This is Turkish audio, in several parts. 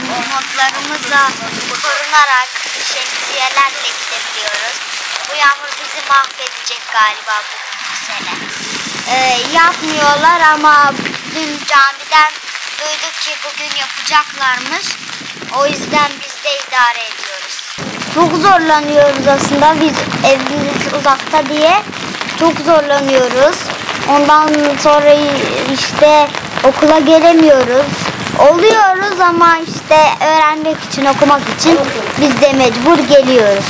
montlarımızla korunarak şemsiyelerle gidebiliyoruz. Bu yağmur bizi mahvedecek galiba bu sene. Yapmıyorlar ama dün camiden duyduk ki bugün yapacaklarmış. O yüzden biz de idare ediyoruz. Çok zorlanıyoruz aslında. Biz evimiz uzakta diye çok zorlanıyoruz. Ondan sonra işte okula gelemiyoruz. Oluyoruz ama işte öğrenmek için, okumak için biz de mecbur geliyoruz.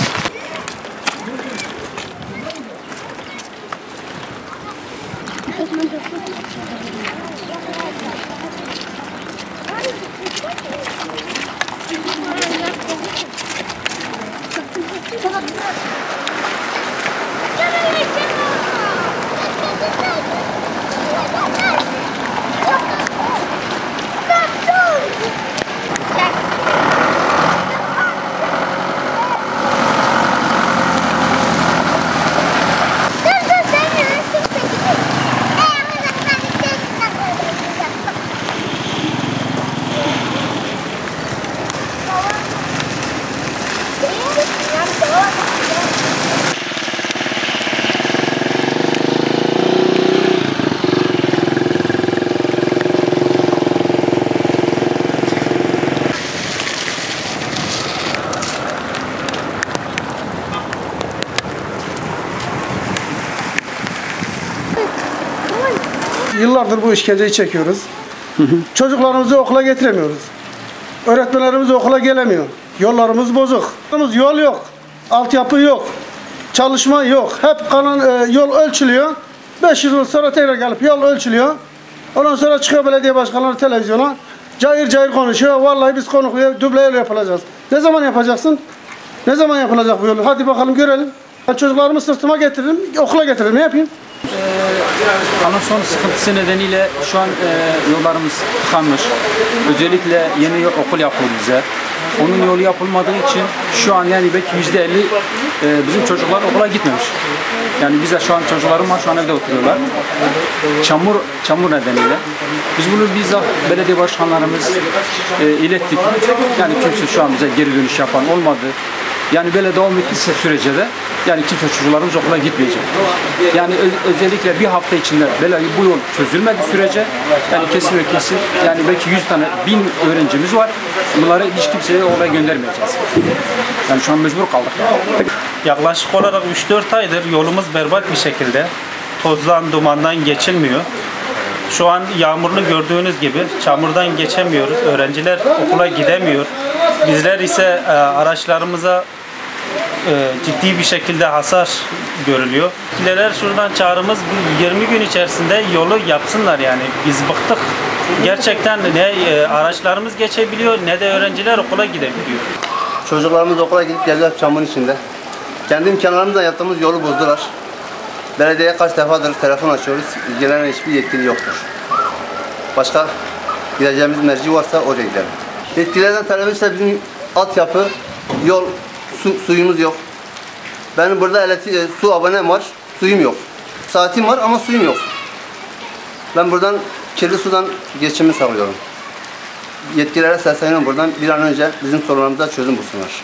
Yıllardır bu işkenceyi çekiyoruz. Çocuklarımızı okula getiremiyoruz. Öğretmenlerimiz okula gelemiyor. Yollarımız bozuk. Yol yok. Altyapı yok. Çalışma yok. Hep kalan yol ölçülüyor. 500 yıl sonra tekrar gelip yol ölçülüyor. Ondan sonra çıkıyor belediye başkanları televizyona. Cayır cayır konuşuyor. Vallahi biz konukluya duble yol yapacağız. Ne zaman yapacaksın? Ne zaman yapılacak bu yol? Hadi bakalım görelim. Ben çocuklarımı sırtıma getiririm, okula getiririm. Ne yapayım? Anonson sıkıntısı nedeniyle şu an yollarımız tıkanmış. Özellikle yeni okul yapıldı bize. Onun yolu yapılmadığı için şu an yani belki %50 bizim çocuklar okula gitmemiş. Yani bize şu an çocuklarım var, şu an evde oturuyorlar. Çamur nedeniyle. Biz bunu bizzat belediye başkanlarımız ilettik. Yani kimse şu an bize geri dönüş yapan olmadı. Yani böyle devam ettiği sürece de yani kimse çocuklarımız okula gitmeyecek. Yani özellikle bir hafta içinde böyle bu yol çözülmedi sürece yani kesin ve kesin yani belki 100 tane 1000 öğrencimiz var. Bunları hiç kimseye okula göndermeyeceğiz. Yani şu an mecbur kaldık. Yaklaşık olarak 3-4 aydır yolumuz berbat bir şekilde. Tozdan, dumandan geçilmiyor. Şu an yağmurlu gördüğünüz gibi çamurdan geçemiyoruz. Öğrenciler okula gidemiyor. Bizler ise araçlarımıza ciddi bir şekilde hasar görülüyor. Yetkililer şuradan çağrımız 20 gün içerisinde yolu yapsınlar yani. Biz bıktık. Gerçekten ne araçlarımız geçebiliyor ne de öğrenciler okula gidebiliyor. Çocuklarımız okula gidip geliyor çamurun içinde. Kendi imkanlarımızla yaptığımız yolu bozdular. Belediyeye kaç defadır telefon açıyoruz. İlgilenen hiçbir yetkili yoktur. Başka gideceğimiz merci varsa oraya gidelim. Yetkililerden talebimiz ise bizim altyapı, yol, suyumuz yok. Benim burada su abonem var, suyum yok. Saatim var ama suyum yok. Ben buradan kirli sudan geçimimi sağlıyorum. Yetkililere sesleniyorum buradan bir an önce bizim sorunlarımıza çözüm bulsunlar.